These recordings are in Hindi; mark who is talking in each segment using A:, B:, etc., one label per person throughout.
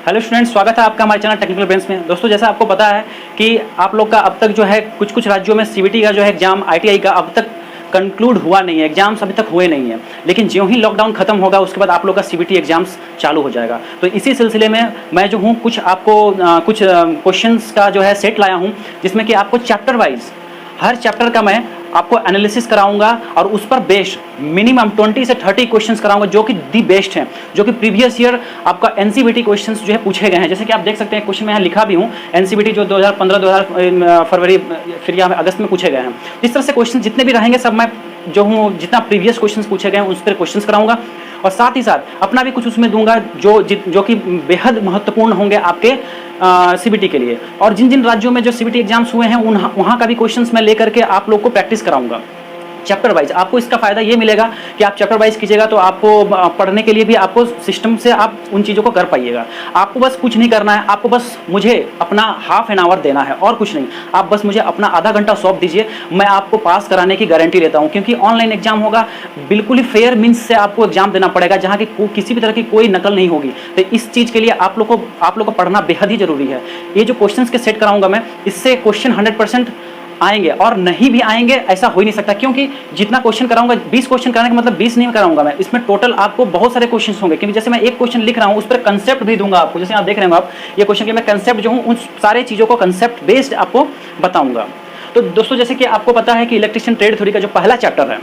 A: हेलो स्टूडेंट्स, स्वागत है आपका हमारे चैनल टेक्निकल ब्रेन्स में। दोस्तों, जैसा आपको पता है कि आप लोग का अब तक जो है कुछ राज्यों में सीबीटी का जो है एग्जाम आईटीआई का अब तक कंक्लूड हुआ नहीं है, एग्जाम्स अभी तक हुए नहीं है। लेकिन ज्यों ही लॉकडाउन खत्म होगा उसके बाद आप लोग का सीबीटी एग्जाम्स चालू हो जाएगा। तो इसी सिलसिले में मैं जो हूँ कुछ आपको कुछ क्वेश्चंस का जो है सेट लाया हूँ, जिसमें कि आपको चैप्टर वाइज हर चैप्टर का मैं आपको एनालिसिस कराऊंगा और उस पर बेस्ड मिनिमम 20 से 30 क्वेश्चंस कराऊंगा जो कि दी बेस्ट हैं, जो कि प्रीवियस ईयर आपका एनसीबीटी क्वेश्चंस जो है पूछे गए हैं। जैसे कि आप देख सकते हैं क्वेश्चन में यहाँ लिखा भी हूँ, एनसीबीटी जो 2015 फरवरी फिर या अगस्त में पूछे गए हैं। इस तरह से क्वेश्चन जितने भी रहेंगे सब मैं जो हूँ जितना प्रीवियस क्वेश्चन पूछे गए हैं उस पर क्वेश्चन कराऊंगा और साथ ही साथ अपना भी कुछ उसमें दूंगा जो कि बेहद महत्वपूर्ण होंगे आपके सीबीटी के लिए। और जिन जिन राज्यों में जो सीबीटी एग्जाम्स हुए हैं वहाँ का भी क्वेश्चंस मैं लेकर के आप लोग को प्रैक्टिस कराऊंगा चैप्टर वाइज। आपको इसका फायदा ये मिलेगा कि आप चैप्टर वाइज कीजिएगा तो आपको पढ़ने के लिए भी आपको सिस्टम से आप उन चीज़ों को कर पाइएगा। आपको बस कुछ नहीं करना है, आपको बस मुझे अपना हाफ एन आवर देना है और कुछ नहीं। आप बस मुझे अपना आधा घंटा सौंप दीजिए, मैं आपको पास कराने की गारंटी लेता हूँ। क्योंकि ऑनलाइन एग्जाम होगा, बिल्कुल ही फेयर मीन्स से आपको एग्जाम देना पड़ेगा, जहाँ की किसी भी तरह की कोई नकल नहीं होगी। तो इस चीज़ के लिए आप लोग को पढ़ना बेहद ही जरूरी है। ये जो क्वेश्चन के सेट कराऊंगा मैं, इससे क्वेश्चन 100% आएंगे और नहीं भी आएंगे ऐसा हो ही नहीं सकता। क्योंकि जितना क्वेश्चन कराऊंगा 20 क्वेश्चन कराने का मतलब 20 नहीं कराऊंगा मैं, इसमें टोटल आपको बहुत सारे क्वेश्चन होंगे। क्योंकि जैसे मैं एक क्वेश्चन लिख रहा हूं उस पर कंसेप्ट भी दूंगा आपको। जैसे आप देख रहे हैं आप ये क्वेश्चन के मैं कंसेप्ट जो हूं उन सारे चीज़ों को कंसेप्ट बेस्ड आपको बताऊंगा। तो दोस्तों, जैसे कि आपको पता है कि इलेक्ट्रिशियन ट्रेड थ्योरी का जो पहला चैप्टर है,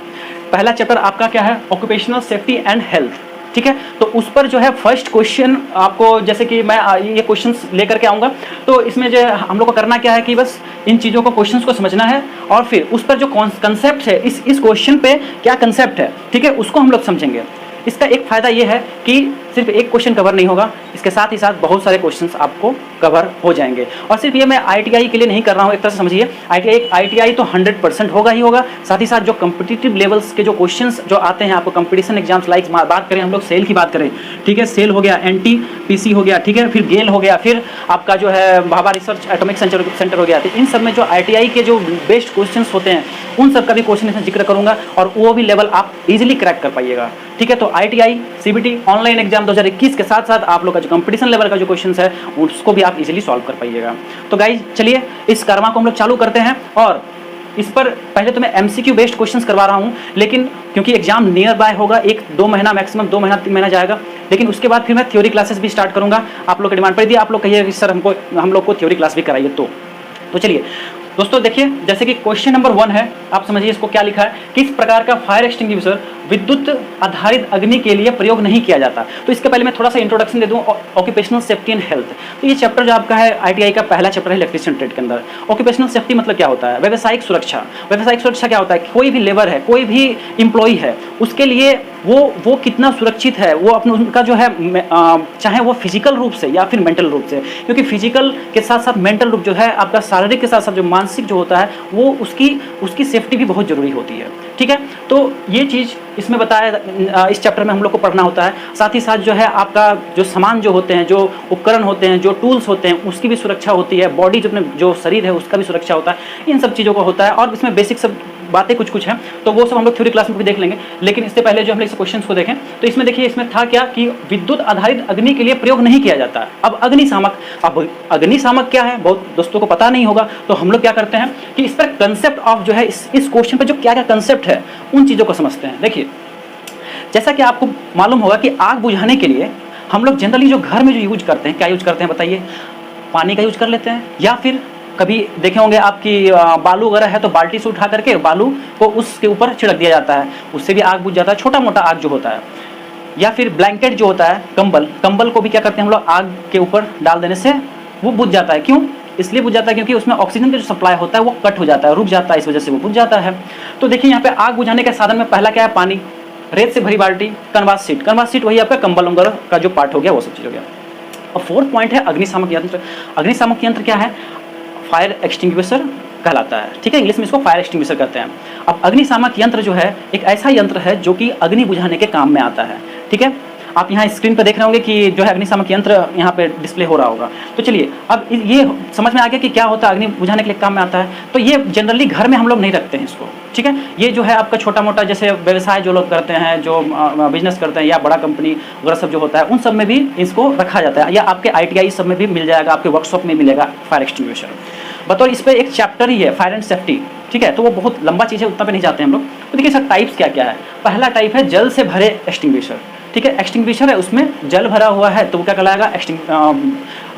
A: पहला चैप्टर आपका क्या है, ऑक्यूपेशनल सेफ्टी एंड हेल्थ। ठीक है, तो उस पर जो है फर्स्ट क्वेश्चन आपको, जैसे कि मैं ये क्वेश्चंस लेकर के आऊँगा, तो इसमें जो हम लोग को करना क्या है कि बस इन चीज़ों को क्वेश्चंस को समझना है और फिर उस पर जो कंसेप्ट है, इस क्वेश्चन पे क्या कंसेप्ट है, ठीक है, उसको हम लोग समझेंगे। इसका एक फ़ायदा ये है कि सिर्फ एक क्वेश्चन कवर नहीं होगा, इसके साथ ही साथ बहुत सारे क्वेश्चंस आपको कवर हो जाएंगे। और सिर्फ ये मैं आईटीआई के लिए नहीं कर रहा हूँ, एक तरह से समझिए आईटीआई तो 100% होगा ही होगा। साथ ही साथ जो कम्पिटिटिव लेवल्स के जो क्वेश्चंस जो आते हैं आपको कंपटीशन एग्जाम्स, लाइक बात करें हम लोग सेल की बात करें, ठीक है, सेल हो गया, एनटीपीसी हो गया, ठीक है, फिर गेल हो गया, फिर आपका जो है भाभा रिसर्च एटॉमिक सेंटर हो गया। तो इन सब में जो आईटीआई के जो बेस्ट क्वेश्चन होते हैं उन सब का भी क्वेश्चन इसमें जिक्र करूँगा और वो भी लेवल आप इजीली क्रैक कर पाइएगा। ठीक है, तो आईटीआई सीबीटी ऑनलाइन एग्जाम 2021 के साथ साथ आप लोग का जो कंपटीशन लेवल का जो क्वेश्चंस है उसको भी आप इजीली सॉल्व कर पाइएगा। तो गाइज चलिए इस कर्मा को हम लोग चालू करते हैं। और इस पर पहले तो मैं एमसीक्यू बेस्ड क्वेश्चंस करवा रहा हूँ, लेकिन क्योंकि एग्जाम नियर बाय होगा, 1-2 महीना मैक्सिमम 2 महीना 3 महीना जाएगा, लेकिन उसके बाद फिर मैं थ्योरी क्लासेस भी स्टार्ट करूँगा। आप लोग की डिमांड पर यदि आप लोग कहिए कि सर हम लोग को थ्योरी क्लास भी कराइए तो चलिए दोस्तों देखिए, जैसे कि क्वेश्चन नंबर 1 है, आप समझिए इसको क्या लिखा है, किस प्रकार का फायर एक्सटिंग्विशर विद्युत आधारित अग्नि के लिए प्रयोग नहीं किया जाता। तो इसके पहले मैं थोड़ा सा इंट्रोडक्शन दे दूं, ऑक्यूपेशनल सेफ्टी एंड हेल्थ। तो ये चैप्टर जो आपका है आईटीआई का पहला चैप्टर है इलेक्ट्रिशियन ट्रेड के अंदर। ऑक्यूपेशनल सेफ्टी मतलब क्या होता है, व्यावसायिक सुरक्षा। व्यावसायिक सुरक्षा क्या होता है, कोई भी लेबर है, कोई भी एम्प्लॉय है, उसके लिए वो कितना सुरक्षित है, वो अपना उनका जो है चाहे वो फिजिकल रूप से या फिर मेंटल रूप से, क्योंकि फिजिकल के साथ साथ मेंटल रूप जो है आपका शारीरिक के साथ साथ जो मानसिक जो होता है वो उसकी सेफ्टी भी बहुत जरूरी होती है। ठीक है, तो ये चीज़ इसमें बताया, इस चैप्टर में हम लोग को पढ़ना होता है। साथ ही साथ जो है आपका जो सामान जो होते हैं, जो उपकरण होते हैं, जो टूल्स होते हैं, उसकी भी सुरक्षा होती है। बॉडी जो शरीर है उसका भी सुरक्षा होता है, इन सब चीज़ों का होता है। और इसमें बेसिक सब बातें कुछ हैं, तो वो सब हम लोग थ्योरी क्लास में भी देख लेंगे। लेकिन इससे पहले जो हम लोग इस क्वेश्चन को देखें, तो इसमें देखिए, इसमें था क्या कि विद्युत आधारित अग्नि के लिए प्रयोग नहीं किया जाता। अब अग्निशामक क्या है बहुत दोस्तों को पता नहीं होगा, तो हम लोग क्या करते हैं कि इस पर कंसेप्ट ऑफ जो है इस क्वेश्चन पर जो क्या क्या कंसेप्ट है उन चीज़ों को समझते हैं। देखिए, जैसा कि आपको मालूम होगा कि आग बुझाने के लिए हम लोग जनरली जो घर में जो यूज करते हैं, क्या यूज करते हैं बताइए, पानी का यूज कर लेते हैं, या फिर कभी देखे होंगे आपकी बालू वगैरह है तो बाल्टी से उठा करके बालू को उसके ऊपर छिड़क दिया जाता है, उससे भी आग बुझ जाता है, छोटा मोटा आग जो होता है। या फिर ब्लैंकेट जो होता है, कंबल को भी क्या करते हैं हम लोग, आग के ऊपर डाल देने से वो बुझ जाता है। क्यों इसलिए बुझ जाता है, क्योंकि उसमें ऑक्सीजन का जो सप्लाई होता है वो कट हो जाता है, रुक जाता है, इस वजह से वो बुझ जाता है। तो देखिए यहाँ पे आग बुझाने के साधन में पहला क्या है, पानी, रेत से भरी बाल्टी, कनवास सीट वही आपका कंबल वगैरह का जो पार्ट हो गया वो सब चीज़ हो गया। और फोर्थ पॉइंट है अग्निशामक यंत्र। अग्निशामक यंत्र क्या है, फायर एक्सटिंग्विशर कहलाता है। ठीक है, इंग्लिश में इसको फायर एक्सटिंग्विशर कहते हैं। अब अग्निशामक यंत्र जो है एक ऐसा यंत्र है जो कि अग्नि बुझाने के काम में आता है। ठीक है, आप यहाँ स्क्रीन पर देख रहे होंगे कि जो है अग्निशामक यंत्र यहाँ पे डिस्प्ले हो रहा होगा। तो चलिए अब ये समझ में आ गया कि क्या होता है, अग्नि बुझाने के लिए काम में आता है। तो ये जनरली घर में हम लोग नहीं रखते हैं इसको, ठीक है। ये जो है आपका छोटा मोटा जैसे व्यवसाय जो लोग करते हैं, जो बिजनेस करते हैं, या बड़ा कंपनी वगैरह सब जो होता है, उन सब में भी इसको रखा जाता है, या आपके ITI सब में भी मिल जाएगा, आपके वर्कशॉप में मिलेगा फायर एक्सटिंग्विशर। बतौर इस पर एक चैप्टर ही है फायर एंड सेफ्टी, ठीक है। तो वो बहुत लंबा चीज़ है, उतना पे नहीं जाते हैं हम लोग। तो देखिए सर टाइप्स क्या क्या है। पहला टाइप है जल से भरे एक्सटिंग्विशर, ठीक है। एक्सटिंग्विशर है, उसमें जल भरा हुआ है तो वो क्या कहलाएगा,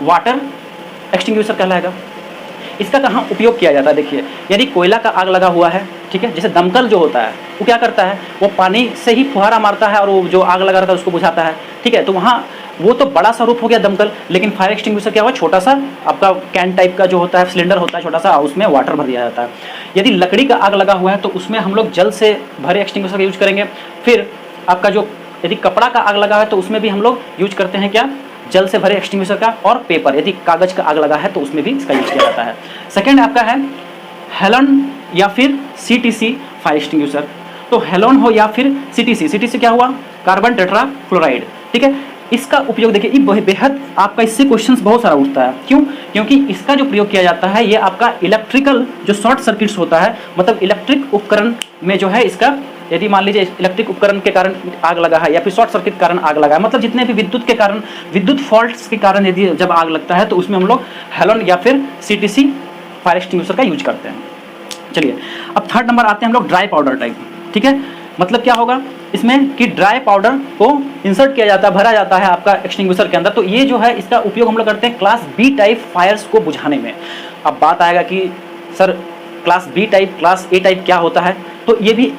A: वाटर एक्सटिंग्विशर कहलाएगा। इसका कहाँ उपयोग किया जाता है, देखिए यदि कोयला का आग लगा हुआ है, ठीक है, जैसे दमकल जो होता है वो क्या करता है, वो पानी से ही फुहारा मारता है और वो जो आग लगा रहता है उसको बुझाता है, ठीक है। तो वहाँ वो तो बड़ा सा रूप हो गया दमकल, लेकिन फायर एक्सटिंग्विशर क्या हुआ, छोटा सा आपका कैन टाइप का जो होता है, सिलेंडर होता है छोटा सा, उसमें वाटर भर दिया जाता है। यदि लकड़ी का आग लगा हुआ है तो उसमें हम लोग जल से भरे एक्सटिंग्विशर का यूज करेंगे। फिर आपका जो यदि कपड़ा का आग लगा है तो उसमें भी हम लोग यूज करते हैं क्या, जल से भरे एक्सटिंग्विशर का। और पेपर, यदि कागज का आग लगा है तो उसमें भी इसका यूज किया जाता है। सेकेंड आपका है हेलोन या फिर CTC फायर एक्सटिंग्विशर। तो हेलोन हो या फिर CTC क्या हुआ, कार्बन टेट्राफ्लोराइड, ठीक है। इसका उपयोग देखिए ये बेहद आपका इससे क्वेश्चंस बहुत सारा उठता है। क्यों, क्योंकि इसका जो प्रयोग किया जाता है ये आपका इलेक्ट्रिकल जो शॉर्ट सर्किट्स होता है, मतलब इलेक्ट्रिक उपकरण में जो है इसका, यदि मान लीजिए इलेक्ट्रिक उपकरण के कारण आग लगा है या फिर शॉर्ट सर्किट के कारण आग लगा है, मतलब जितने भी विद्युत के कारण, विद्युत फॉल्ट्स के कारण यदि जब आग लगता है तो उसमें हम लोग हेलोन या फिर CTC फायर एक्सटिंग्विशर का यूज करते हैं। चलिए अब थर्ड नंबर आते हैं हम लोग ड्राई पाउडर टाइप, ठीक है। मतलब क्या होगा इसमें कि ड्राई पाउडर को इंसर्ट किया जाता है, भरा जाता है आपका एक्सटिंग्विशर के अंदर। तो ये जो है इसका उपयोग हम लोग करते हैं क्लास B टाइप फायर्स को बुझाने में। अब बात आएगा कि sir class B type, class A type क्या होता है, तो ये भी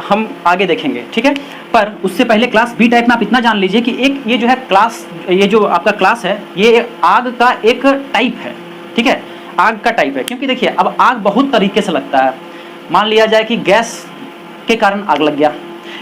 A: हम आगे देखेंगे, ठीक है। पर उससे पहले क्लास B टाइप में आप इतना जान लीजिए कि एक ये जो है क्लास, ये जो आपका क्लास है ये आग का एक टाइप है, ठीक है, आग का टाइप है। क्योंकि देखिए अब आग बहुत तरीके से लगता है। मान लिया जाए कि गैस के कारण आग लग गया,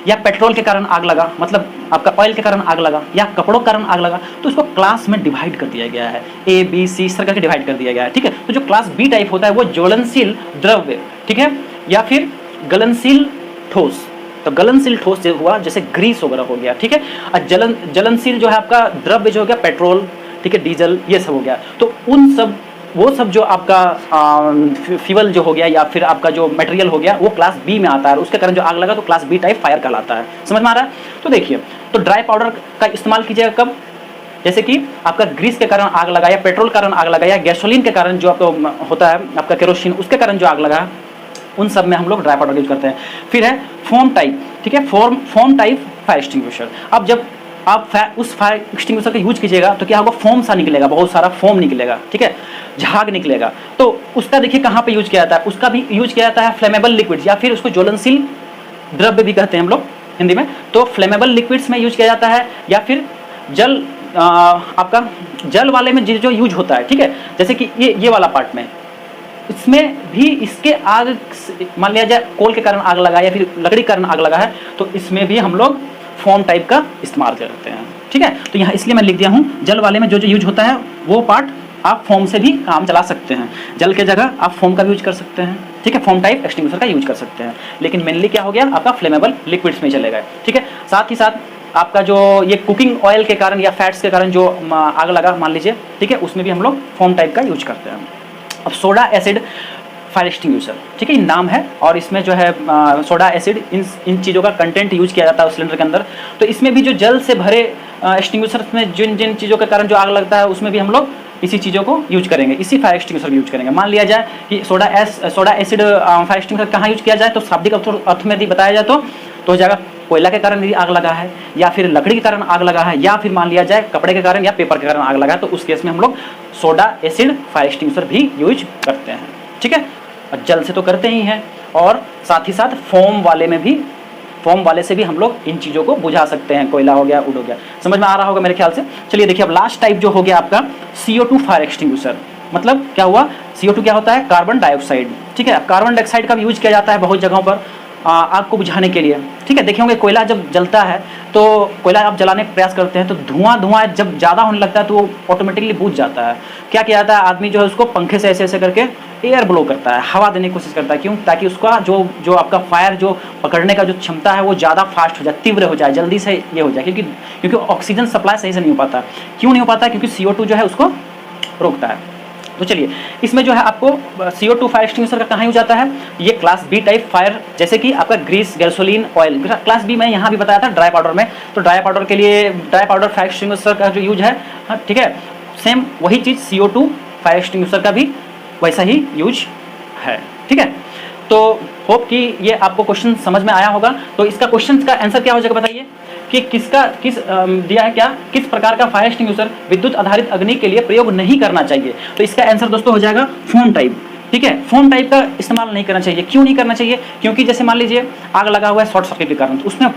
A: या पेट्रोल के कारण आग लगा, मतलब आपका ऑयल के कारण आग लगा, या कपड़ों के कारण आग लगा, तो इसको क्लास में डिवाइड कर दिया गया है, A B C इस तरह करके डिवाइड कर दिया गया है, ठीक है। तो जो क्लास B टाइप होता है वो ज्वलनशील द्रव्य, ठीक है, या फिर गलनशील ठोस। तो गलनशील ठोस जो हुआ जैसे ग्रीस वगैरह हो गया, ठीक है। और जलनशील जो है आपका द्रव्य जो हो गया पेट्रोल, ठीक है, डीजल, ये सब हो गया। तो उन सब वो सब जो आपका फ्यूल जो हो गया या फिर आपका जो मटेरियल हो गया वो क्लास B में आता है, उसके कारण जो आग लगा तो क्लास B टाइप फायर कहलाता है। समझ में आ रहा है। तो देखिए तो ड्राई पाउडर का इस्तेमाल कीजिएगा कब, जैसे कि आपका ग्रीस के कारण आग लगा, या पेट्रोल के कारण आग लगा, या गैसोलीन के कारण जो आपका होता है आपका केरोसिन, उसके कारण जो आग लगा, उन सब में हम लोग ड्राई पाउडर यूज करते हैं। फिर है फोम टाइप, ठीक है, फोम टाइप फायर एक्सटिंग्विशर। अब जब आप उस फायर एक्सटिंग्विशर का यूज कीजिएगा तो क्या होगा, फोम सा निकलेगा, बहुत सारा फोम निकलेगा, ठीक है, झाग निकलेगा। तो उसका देखिए कहाँ पे यूज किया जाता है, उसका भी यूज किया जाता है फ्लेमेबल लिक्विड्स, या फिर उसको ज्वलनशील द्रव्य भी कहते हैं हम लोग हिंदी में। तो फ्लेमेबल लिक्विड्स में यूज किया जाता है, या फिर जल आपका जल वाले में जो यूज होता है, ठीक है, जैसे कि ये वाला पार्ट में, इसमें भी इसके आग, मान लिया जाए कोल के कारण आग लगा या फिर लकड़ी के कारण आग लगा है, तो इसमें भी हम लोग फोम टाइप का इस्तेमाल करते हैं, ठीक है। तो यहाँ इसलिए मैं लिख दिया हूँ जल वाले में जो यूज होता है वो पार्ट आप फोम से भी काम चला सकते हैं, जल के जगह आप फोम का भी यूज कर सकते हैं, ठीक है, फोम टाइप एक्सटिंग्विशर का यूज कर सकते हैं। लेकिन मेनली क्या हो गया आपका फ्लेमेबल लिक्विड्स में चले गए, ठीक है। साथ ही साथ आपका जो ये कुकिंग ऑयल के कारण या फैट्स के कारण जो आग लगा मान लीजिए, ठीक है, उसमें भी हम लोग फोम टाइप का यूज करते हैं। अब सोडा एसिड फायर एक्सटिंग्विशर, ठीक है, नाम है, और इसमें जो है सोडा एसिड इन चीज़ों का कंटेंट यूज किया जाता है उस सिलेंडर के अंदर। तो इसमें भी जो जल से भरे एक्सटिंग्विशर में जिन जिन चीज़ों के कारण जो आग लगता है उसमें भी हम लोग इसी चीज़ों को यूज करेंगे, इसी फायर एक्सटिंग्विशर यूज करेंगे। मान लिया जाए कि सोडा एसिड फायर एक्सटिंग्विशर कहाँ यूज किया जाए, तो शाब्दिक अर्थ में यदि बताया जाए तो हो जाएगा कोयला के कारण यदि आग लगा है, या फिर लकड़ी के कारण आग लगा है, या फिर मान लिया जाए कपड़े के कारण या पेपर के कारण आग लगा है, तो उस केस में हम लोग सोडा एसिड फायर एक्सटिंग्विशर भी यूज करते हैं, ठीक है। जल से तो करते ही हैं, और साथ ही साथ फोम वाले से भी हम लोग इन चीज़ों को बुझा सकते हैं, कोयला हो गया, उड़ हो गया। समझ में आ रहा होगा मेरे ख्याल से। चलिए देखिए अब लास्ट टाइप जो हो गया आपका CO2 फायर एक्सटिंग्विशर। मतलब क्या हुआ, CO2 क्या होता है, कार्बन डाइऑक्साइड, ठीक है। कार्बन डाइऑक्साइड का भी यूज किया जाता है बहुत जगहों पर आग को बुझाने के लिए, ठीक है। देखे होंगे कोयला जब जलता है तो कोयला आप जलाने का प्रयास करते हैं तो धुआं जब ज़्यादा होने लगता है तो वो ऑटोमेटिकली बुझ जाता है। क्या किया जाता है, आदमी जो है उसको पंखे से ऐसे ऐसे करके एयर ब्लो करता है, हवा देने की कोशिश करता है। क्यों? ताकि उसका जो आपका फायर जो पकड़ने का जो क्षमता है वो ज़्यादा फास्ट हो जाए, तीव्र हो जाए, जल्दी से ये हो जाए, क्योंकि ऑक्सीजन सप्लाई सही से नहीं हो पाता। क्यों नहीं हो पाता? क्योंकि CO2 जो है उसको रोकता है। तो चलिए, इसमें जो है आपको CO2 फायर एक्सटिंग्विशर का कहाँ यूज आता है? ये क्लास बी टाइप फायर, जैसे कि आपका grease, gasoline, oil. Class B में यहाँ भी बताया था ड्राई पाउडर में, तो ड्राई पाउडर के लिए ड्राई पाउडर फायर एक्सटिंग्विशर का जो यूज है, हाँ ठीक है, सेम वही चीज़ CO2 फायर एक्सटिंग्विशर का भी वैसा ही यूज है। ठीक है, तो होप कि ये आपको क्वेश्चन समझ में आया होगा। तो इसका क्वेश्चन का आंसर क्या हो जाएगा बताइए कि दिया है क्या, किस प्रकार का फायर एक्सटिंग्विशर विद्युत आधारित अग्नि के लिए प्रयोग नहीं करना चाहिए। तो इसका आंसर दोस्तों हो जाएगा फोम टाइप। ठीक है, फोम टाइप का इस्तेमाल नहीं करना चाहिए। क्यों नहीं करना चाहिए? क्योंकि जैसे मान लीजिए आग लगा हुआ है शॉर्ट सर्किट के कारण, तो उसमें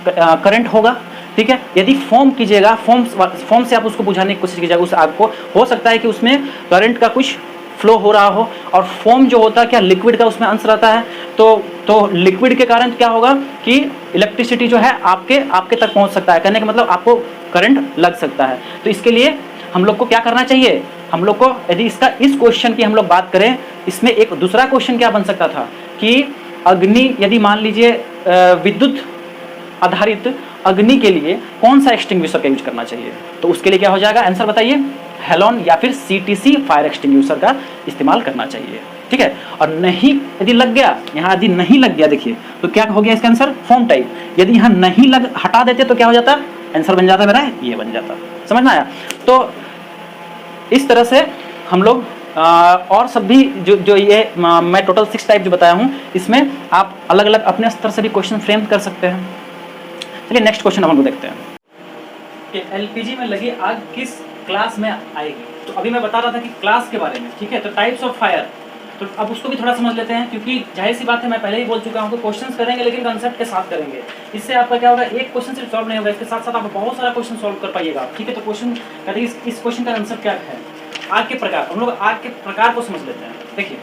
A: करंट होगा। ठीक है, यदि फोम कीजिएगा, फोम से आप उसको बुझाने की कोशिश कीजिएगा उस आग को, हो सकता है कि उसमें करंट का कुछ फ्लो हो रहा हो, और फोम जो होता है क्या, लिक्विड का उसमें अंश रहता है, तो लिक्विड के कारण क्या होगा कि इलेक्ट्रिसिटी जो है आपके तक पहुंच सकता है। कहने का मतलब आपको करंट लग सकता है। तो इसके लिए हम लोग को क्या करना चाहिए? हम लोग को यदि इस क्वेश्चन की हम लोग बात करें, इसमें एक दूसरा क्वेश्चन क्या बन सकता था कि अग्नि, यदि मान लीजिए विद्युत आधारित अग्नि के लिए कौन सा एक्सटिंग्विशर का यूज करना चाहिए, तो उसके लिए क्या हो जाएगा आंसर बताइए? हेलोन या फिर CTC फायर एक्सटिंग्विशर का इस्तेमाल करना चाहिए। ठीक है, और नहीं यदि लग गया, यहाँ यदि नहीं लग गया, देखिए तो क्या हो गया इसका आंसर? Foam type. यदि यहाँ नहीं हटा देते तो क्या हो जाता? आंसर बन जाता मेरा ये बन जाता। समझ में आया? तो इस तरह से हम लोग और सब भी जो ये मैं टोटल 6 टाइप जो बताया हूँ, इसमें आप अलग अलग अपने स्तर से भी क्वेश्चन फ्रेम कर सकते हैं। चलिए नेक्स्ट क्वेश्चन हम लोग देखते हैं कि LPG में लगी आग किस क्लास में आएगी। तो अभी मैं बता रहा था कि क्लास के बारे में। ठीक है, तो टाइप्स ऑफ फायर, तो अब उसको भी थोड़ा समझ लेते हैं, क्योंकि जाहिर सी बात है, मैं पहले ही बोल चुका हूँ कि क्वेश्चंस करेंगे लेकिन कंसेप्ट के साथ करेंगे। इससे आपका क्या होगा, एक क्वेश्चन सिर्फ सॉल्व नहीं होगा, इसके साथ साथ आप बहुत सारा क्वेश्चन सॉल्व कर पाइएगा। ठीक है, तो क्वेश्चन इस क्वेश्चन का आंसर क्या है? आग के प्रकार। हम लोग आग के प्रकार को समझ लेते हैं। देखिए,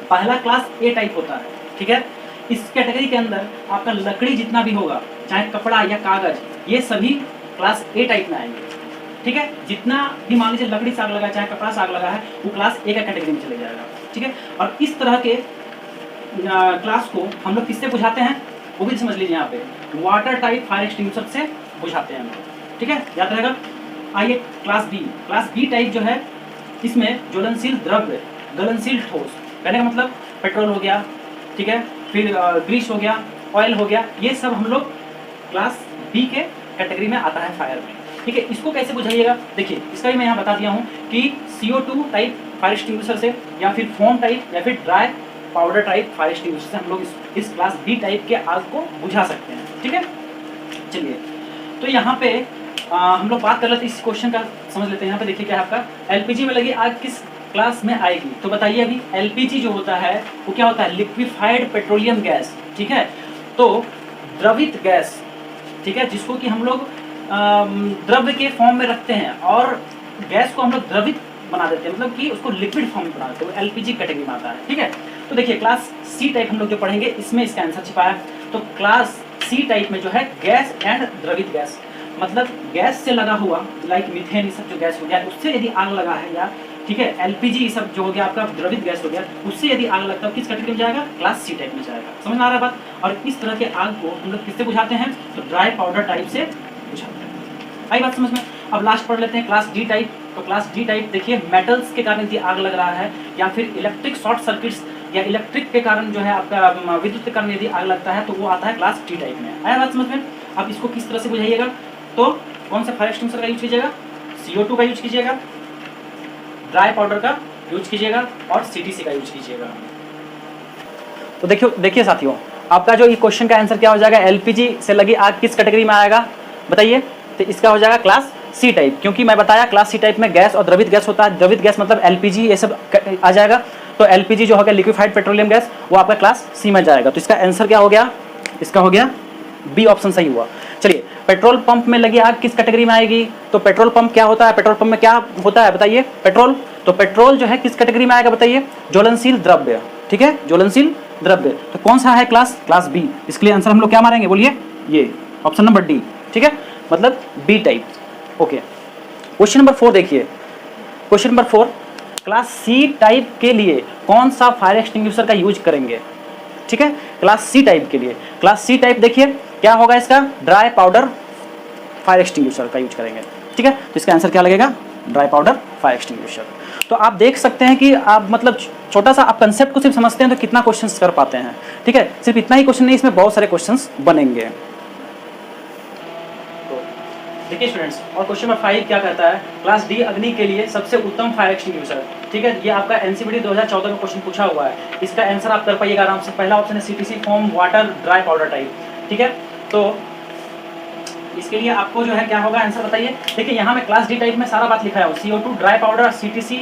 A: पहला क्लास A टाइप होता है। ठीक है, इस कैटेगरी के अंदर आपका लकड़ी जितना भी होगा, चाहे कपड़ा या कागज, ये सभी क्लास A टाइप में आएंगे। ठीक है, जितना भी मान लीजिए लकड़ी से आग लगा, चाहे कपड़ा से आग लगा है, वो क्लास A का कैटेगरी में चले जाएगा। ठीक है, और इस तरह के क्लास को हम लोग किससे बुझाते हैं वो भी समझ लीजिए। यहाँ पे वाटर टाइप फायर एक्सटिंग्विशर से बुझाते हैं हम लोग। ठीक है, याद रहेगा। आइए क्लास बी टाइप जो है, इसमें ज्वलनशील द्रव्य, गलनशील ठोस, कहने का मतलब पेट्रोल हो गया, ठीक है, फिर ग्रीस हो गया, ऑयल हो गया, ये सब हम लोग क्लास बी के कैटेगरी में आता है फायर में। ठीक है, इसको कैसे बुझाइएगा? देखिए, इसका भी मैं यहाँ बता दिया हूँ कि CO2 टाइप फायर एक्सटिंग्विशर से, या फिर फोम टाइप, या फिर dry powder type fire extinguisher से हम लोग इस क्लास बी टाइप के आग को बुझा सकते हैं। ठीक है, चलिए, तो यहाँ पे हम लोग बात कर लेते हैं, इस क्वेश्चन का समझ लेते हैं। यहाँ पे देखिए क्या आपका LPG में लगी आग किस क्लास में आएगी। तो बताइए, अभी LPG जो होता है वो क्या होता है? Liquefied petroleum gas. ठीक है, तो द्रवित गैस, ठीक है, जिसको कि हम लोग द्रव्य के फॉर्म में रखते हैं और गैस को हम लोग द्रवित बना देते हैं, मतलब कि उसको लिक्विड फॉर्म में बना देते हैं, वो LPG कैटेगरी में आता है। ठीक है, तो देखिए क्लास C टाइप हम लोग जो पढ़ेंगे, इसमें इसका आंसर छिपा है। तो क्लास C टाइप में जो है गैस एंड द्रवित गैस, मतलब गैस से लगा हुआ, लाइक मीथेन, ये सब जो गैस हो गया, उससे यदि आग लगा है, या ठीक है LPG ये सब जो हो गया आपका द्रवित गैस हो गया, उससे यदि आग लगता है किस कैटेगरी में जाएगा? क्लास C टाइप में जाएगा। समझ में आ रहा है बात? और इस तरह के आग को हम लोग किससे बुझाते हैं? तो ड्राई पाउडर टाइप से बुझाते हैं। आई बात समझ में? अब लास्ट पढ़ लेते हैं क्लास D टाइप। तो क्लास D टाइप देखिए, मेटल्स के कारण यदि आग लग रहा है, या फिर इलेक्ट्रिक शॉर्ट सर्किट्स या इलेक्ट्रिक के कारण जो है आपका विद्युत के कारण यदि आग लगता है, तो वो आता है क्लास D टाइप में। आया बात समझ में? अब इसको किस तरह से बुझाइएगा? तो कौन सा फायर एक्सटिंग्विशर का यूज कीजिएगा? CO2 का यूज कीजिएगा, ड्राई पाउडर का यूज कीजिएगा, और CTC का यूज कीजिएगा। तो देखिए साथियों, आपका जो ये क्वेश्चन का आंसर क्या हो जाएगा? LPG से लगी आग किस कैटेगरी में आएगा बताइए? तो इसका हो जाएगा क्लास C टाइप, क्योंकि मैं बताया क्लास C टाइप में गैस और द्रवित गैस होता है। द्रवित गैस मतलब LPG ये सब आ जाएगा। तो LPG जो होगा लिक्विफाइड पेट्रोलियम गैस, वो आपका क्लास C में जाएगा। तो इसका आंसर क्या हो गया? इसका हो गया B ऑप्शन सही हुआ। चलिए, पेट्रोल पंप में लगी आग किस कैटेगरी में आएगी? तो पेट्रोल पंप क्या होता है? पेट्रोल पंप में क्या होता है बताइए? पेट्रोल। तो पेट्रोल जो है किस कैटेगरी में आएगा बताइए? ज्वलनशील द्रव्य। ठीक है, ज्वलनशील द्रव्य। तो कौन सा है क्लास B। इसके लिए आंसर हम लोग क्या मारेंगे बोलिए? ये ऑप्शन नंबर D। ठीक है, मतलब B type. Okay, question number 4 देखिए। Question number 4, class C type के लिए कौन सा फायर एक्सटिंग्विशर का यूज करेंगे, ठीक है, क्लास सी टाइप के लिए। क्लास सी टाइप देखिए क्या होगा इसका, ड्राई पाउडर फायर एक्सटिंग्विशर का यूज करेंगे, ठीक है। तो इसका आंसर क्या लगेगा, ड्राई पाउडर फायर एक्सटिंग्विशर। तो आप देख सकते हैं कि आप मतलब छोटा सा आप कंसेप्ट को सिर्फ समझते हैं तो कितना क्वेश्चंस कर पाते हैं, ठीक है। सिर्फ इतना ही क्वेश्चन नहीं, इसमें बहुत सारे क्वेश्चंस बनेंगे। तो देखिए स्टूडेंट्स, और क्वेश्चन नंबर 5 क्या कहता है, क्लास डी अग्नि के लिए सबसे उत्तम फायर एक्सटिंग्विशर, ठीक है। ये आपका एनसीईआरटी 2014 में क्वेश्चन पूछा हुआ है, इसका आंसर आप कर पाइएगा आराम से। पहला ऑप्शन है CTC foam water dry powder type, ठीक है। तो इसके लिए आपको जो है क्या होगा, आंसर बताइए। देखिए यहाँ मैं क्लास डी टाइप में सारा बात लिखा हूँ, CO2 ड्राई पाउडर, सीटीसी,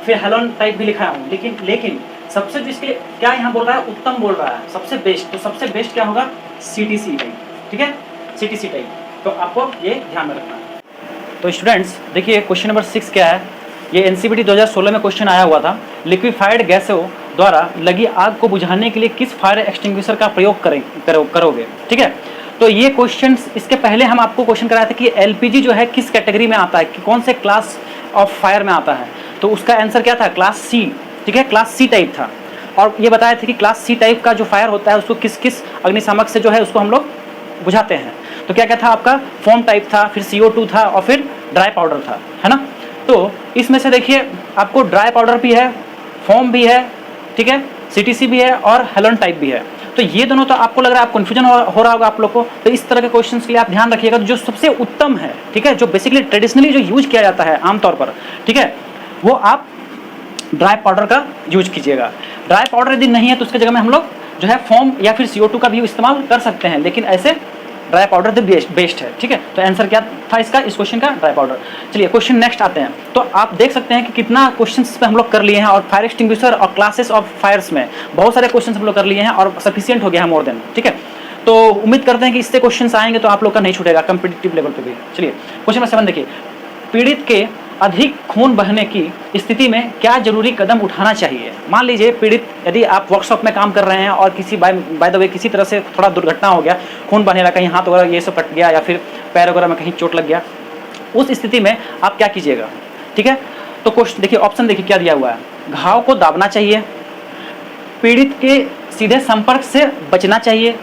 A: फिर हेलोन टाइप भी लिखा हूँ, लेकिन सबसे जिसके क्या यहाँ बोल रहा है, उत्तम बोल रहा है, सबसे बेस्ट। तो सबसे बेस्ट क्या होगा, सीटीसी टाइप, ठीक है, सीटीसी टाइप। तो आपको ये ध्यान में रखना है। तो स्टूडेंट्स देखिए क्वेश्चन नंबर 6 क्या है, ये एनसीईआरटी 2016 में क्वेश्चन आया हुआ था, लिक्विफाइड गैसों द्वारा लगी आग को बुझाने के लिए किस फायर एक्सटिंग्विशर का प्रयोग करोगे, ठीक है। तो ये क्वेश्चन, इसके पहले हम आपको क्वेश्चन कराया था कि एलपीजी जो है किस कैटेगरी में आता है, कि कौन से क्लास ऑफ फायर में आता है। तो उसका आंसर क्या था, क्लास सी, ठीक है, क्लास सी टाइप था। और ये बताया था कि क्लास सी टाइप का जो फायर होता है उसको किस किस अग्निशामक से जो है उसको हम लोग बुझाते हैं। तो क्या क्या था आपका, फोम टाइप था, फिर CO2 था और फिर ड्राई पाउडर था, है ना। तो इसमें से देखिए आपको ड्राई पाउडर भी है, फोम भी है, ठीक है, सीटीसी भी है और हेलोन टाइप भी है। तो ये दोनों तो आपको लग रहा है आप कन्फ्यूजन हो रहा होगा आप लोग को। तो इस तरह के क्वेश्चंस के लिए आप ध्यान रखिएगा, जो सबसे उत्तम है, ठीक है, जो बेसिकली ट्रेडिशनली जो यूज किया जाता है आमतौर पर, ठीक है, वो आप ड्राई पाउडर का यूज कीजिएगा। ड्राई पाउडर यदि नहीं है तो उसके जगह में हम लोग जो है फोम या फिर CO2 का भी इस्तेमाल कर सकते हैं, लेकिन ऐसे ड्राई पाउडर द बेस्ट है, ठीक है। तो आंसर क्या था इसका, इस क्वेश्चन का, ड्राई पाउडर। चलिए क्वेश्चन नेक्स्ट आते हैं। तो आप देख सकते हैं कि कितना क्वेश्चंस पे हम लोग कर लिए हैं, और फायर एक्सटिंग्विशर और क्लासेस ऑफ फायर्स में बहुत सारे क्वेश्चंस हम लोग कर लिए हैं और सफिशिएंट हो गया है, मोर देन, ठीक है। तो उम्मीद करते हैं कि इससे क्वेश्चंस आएंगे तो आप लोग का नहीं छूटेगा कम्पिटिटिव लेवल पे भी। चलिए क्वेश्चन नंबर 7 देखिए, पीड़ित के अधिक खून बहने की स्थिति में क्या जरूरी कदम उठाना चाहिए। मान लीजिए पीड़ित, यदि आप वर्कशॉप में काम कर रहे हैं और किसी बाय द वे किसी तरह से थोड़ा दुर्घटना हो गया, खून बहने लगा, कहीं हाथ वगैरह ये सब कट गया या फिर पैर वगैरह में कहीं चोट लग गया, उस स्थिति में आप क्या कीजिएगा, ठीक है। तो क्वेश्चन देखिए, ऑप्शन देखिए क्या दिया हुआ है, घाव को दाबना चाहिए, पीड़ित के सीधे संपर्क से बचना चाहिए,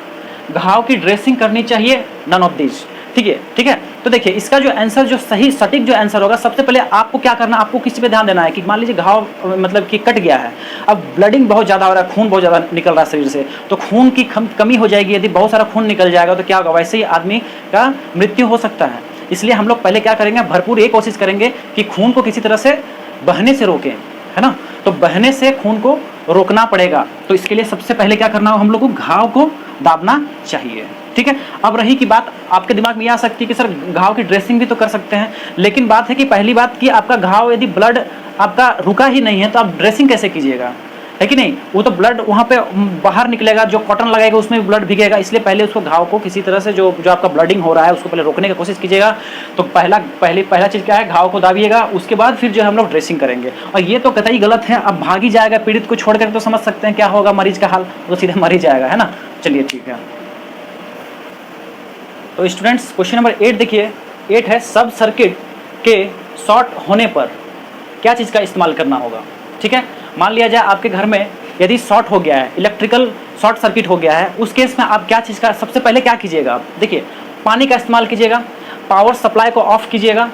A: घाव की ड्रेसिंग करनी चाहिए, नन ऑफ दिस, ठीक है, ठीक है। तो देखिए इसका जो आंसर, जो सही सटीक जो आंसर होगा, सबसे पहले आपको क्या करना, आपको किसी पे ध्यान देना है कि मान लीजिए घाव मतलब कि कट गया है, अब ब्लडिंग बहुत ज़्यादा हो रहा है, खून बहुत ज़्यादा निकल रहा है शरीर से, तो खून की कमी हो जाएगी। यदि बहुत सारा खून निकल जाएगा तो क्या होगा, वैसे ही आदमी का मृत्यु हो सकता है। इसलिए हम लोग पहले क्या करेंगे, भरपूर ये कोशिश करेंगे कि खून को किसी तरह से बहने से रोकें, है ना। तो बहने से खून को रोकना पड़ेगा। तो इसके लिए सबसे पहले क्या करना हो, हम लोग को घाव को दाबना चाहिए, ठीक है। अब रही की बात, आपके दिमाग में ये आ सकती है कि सर घाव की ड्रेसिंग भी तो कर सकते हैं, लेकिन बात है कि पहली बात कि आपका घाव यदि ब्लड आपका रुका ही नहीं है तो आप ड्रेसिंग कैसे कीजिएगा, है कि नहीं। वो तो ब्लड वहाँ पे बाहर निकलेगा, जो कॉटन लगाएगा उसमें भी ब्लड भीगेगा। इसलिए पहले उसको घाव को किसी तरह से जो आपका ब्लडिंग हो रहा है उसको पहले रोकने की कोशिश कीजिएगा। तो पहला चीज़ क्या है, घाव को दाबिएगा, उसके बाद फिर जो हम लोग ड्रेसिंग करेंगे। और ये तो कतई गलत है, अब भाग ही जाएगा पीड़ित को छोड़कर, तो समझ सकते हैं क्या होगा मरीज का हाल, वो सीधे मर ही जाएगा, है ना। चलिए ठीक है। तो स्टूडेंट्स क्वेश्चन नंबर 8 देखिए, 8 है सब सर्किट के शॉर्ट होने पर क्या चीज़ का इस्तेमाल करना होगा, ठीक है। मान लिया जाए आपके घर में यदि शॉर्ट हो गया है, इलेक्ट्रिकल शॉर्ट सर्किट हो गया है, उस केस में आप क्या चीज़ का सबसे पहले क्या कीजिएगा, आप देखिए पानी का इस्तेमाल कीजिएगा, पावर सप्लाई को ऑफ कीजिएगा,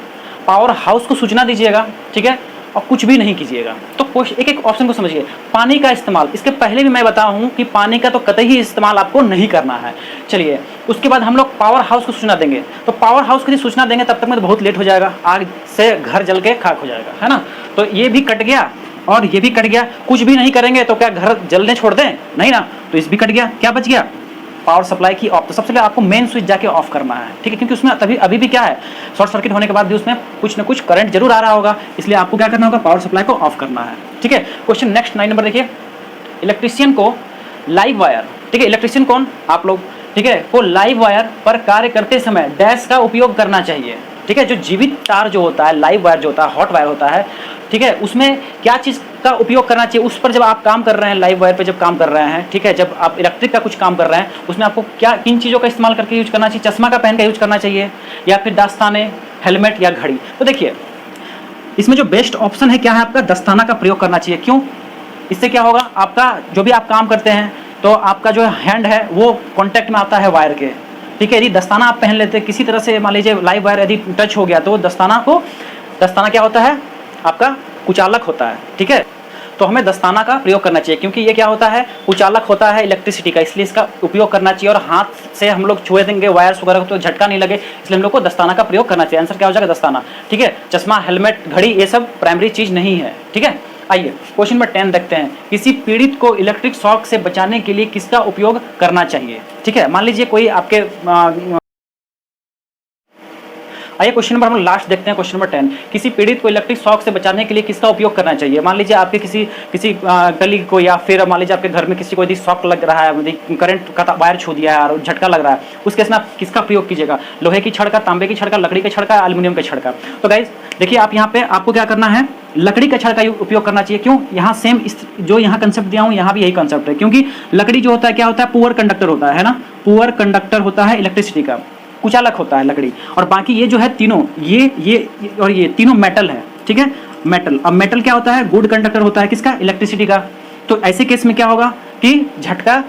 A: पावर हाउस को सूचना दीजिएगा, ठीक है, और कुछ भी नहीं कीजिएगा। तो एक एक ऑप्शन को समझिए। पानी का इस्तेमाल, इसके पहले भी मैं बताया हूँ कि पानी का तो कतई ही इस्तेमाल आपको नहीं करना है। चलिए उसके बाद हम लोग पावर हाउस को सूचना देंगे। तो पावर हाउस को यदि सूचना देंगे तब तक में तो बहुत लेट हो जाएगा, आग से घर जल के खाक हो जाएगा, है ना। तो ये भी कट गया और ये भी कट गया। कुछ भी नहीं करेंगे तो क्या घर जलने छोड़ दें, नहीं ना। तो इस भी कट गया, क्या बच गया, पावर सप्लाई की ऑफ। तो सबसे पहले आपको मेन स्विच जाके ऑफ करना है, ठीक है, क्योंकि उसमें अभी भी क्या है, शॉर्ट सर्किट होने के बाद भी उसमें कुछ ना कुछ करंट जरूर आ रहा होगा, इसलिए आपको क्या करना होगा, पावर सप्लाई को ऑफ करना है, ठीक है। क्वेश्चन नेक्स्ट 9 नंबर देखिए, इलेक्ट्रिशियन को लाइव वायर, ठीक है, इलेक्ट्रिशियन कौन, आप लोग, ठीक है, को लाइव वायर पर कार्य करते समय डैश का उपयोग करना चाहिए, ठीक है। जो जीवित तार जो होता है, लाइव वायर जो होता है, हॉट वायर होता है, ठीक है, उसमें क्या चीज़ का उपयोग करना चाहिए, उस पर जब आप काम कर रहे हैं, लाइव वायर पे जब काम कर रहे हैं, ठीक है, जब आप इलेक्ट्रिक का कुछ काम कर रहे हैं, उसमें आपको क्या किन चीज़ों का इस्तेमाल करके यूज करना चाहिए। चश्मा का पहन का यूज करना चाहिए या फिर दास्ताने, हेलमेट या घड़ी। तो देखिए इसमें जो बेस्ट ऑप्शन है क्या है आपका, दस्ताना का प्रयोग करना चाहिए। क्यों? इससे क्या होगा, आपका जो भी आप काम करते हैं तो आपका जो हैंड है वो कांटेक्ट में आता है वायर के, ठीक है। यदि दस्ताना आप पहन लेते हैं, किसी तरह से मान लीजिए लाइव वायर यदि टच हो गया तो दस्ताना क्या होता है आपका, कुचालक होता है, ठीक है। तो हमें दस्ताना का प्रयोग करना चाहिए, क्योंकि ये क्या होता है, कुचालक होता है इलेक्ट्रिसिटी का, इसलिए इसका उपयोग करना चाहिए। और हाथ से हम लोग छुए देंगे वायर्स वगैरह तो झटका नहीं लगे, इसलिए हम लोग को दस्ताना का प्रयोग करना चाहिए। आंसर क्या हो जाएगा, दस्ताना, ठीक है। चश्मा, हेलमेट, घड़ी, ये सब प्राइमरी चीज नहीं है, ठीक है। आइए क्वेश्चन नंबर 10 देखते हैं। किसी पीड़ित को इलेक्ट्रिक शॉक से बचाने के लिए किसका उपयोग करना चाहिए, ठीक है। मान लीजिए कोई आपके आइए क्वेश्चन नंबर हम लास्ट देखते हैं, क्वेश्चन नंबर 10। किसी पीड़ित को इलेक्ट्रिक शॉक से बचाने के लिए किसका उपयोग करना चाहिए। मान लीजिए आपके किसी कलीग को, या फिर मान लीजिए आपके घर में किसी को यदि शॉक लग रहा है, करंट का वायर छू दिया है और झटका लग रहा है, उस केस में आप किसका प्रयोग कीजिएगा, लोहे की छड़ का, तांबे की छड़ का, लकड़ी का छड़ का, एल्यूमिनियम का छड़ का। तो गाइस देखिए, आप यहाँ पे आपको क्या करना है, लकड़ी का छड़ का उपयोग करना चाहिए। क्यों? यहाँ सेम जो यहाँ कंसेप्ट दिया हूँ, यहाँ भी यही कंसेप्ट है, क्योंकि लकड़ी जो होता है क्या होता है, पुअर कंडक्टर होता है ना, पुअर कंडक्टर होता है इलेक्ट्रिसिटी का, कुचालक होता है लकड़ी। और बाकी ये जो है तीनों, ये और ये तीनों मेटल है, ठीक है, मेटल। अब मेटल क्या होता है, गुड कंडक्टर होता है किसका, इलेक्ट्रिसिटी का। तो ऐसे केस में क्या होगा कि झटका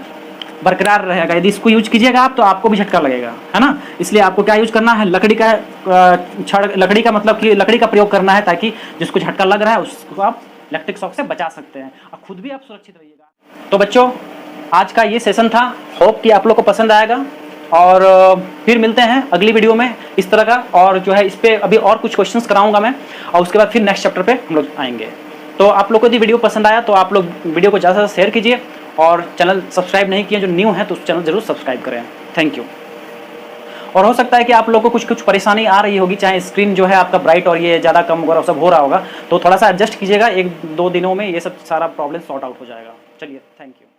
A: बरकरार रहेगा। यदि इसको यूज कीजिएगा आप तो आपको भी झटका लगेगा, है ना। इसलिए आपको क्या यूज करना है, लकड़ी का छड़, लकड़ी का मतलब कि लकड़ी का प्रयोग करना है, ताकि जिसको झटका लग रहा है उसको आप इलेक्ट्रिक शॉक से बचा सकते हैं और खुद भी आप सुरक्षित रहिएगा। तो बच्चों, आज का ये सेशन था, होप कि आप लोग को पसंद आएगा। और फिर मिलते हैं अगली वीडियो में इस तरह का, और जो है इस पे अभी और कुछ क्वेश्चंस कराऊंगा मैं, और उसके बाद फिर नेक्स्ट चैप्टर पे हम लोग आएंगे। तो आप लोग को यदि वीडियो पसंद आया तो आप लोग वीडियो को ज़्यादा से ज़्यादा शेयर कीजिए, और चैनल सब्सक्राइब नहीं किए जो न्यू है तो उस चैनल जरूर सब्सक्राइब करें। Thank you. और हो सकता है कि आप लोगों को कुछ परेशानी आ रही होगी, चाहे स्क्रीन जो है आपका ब्राइट और ये ज़्यादा कम वगैरह सब हो रहा होगा, तो थोड़ा सा एडजस्ट कीजिएगा, 1-2 दिनों में ये सब सारा प्रॉब्लम सॉर्ट आउट हो जाएगा। चलिए, थैंक यू।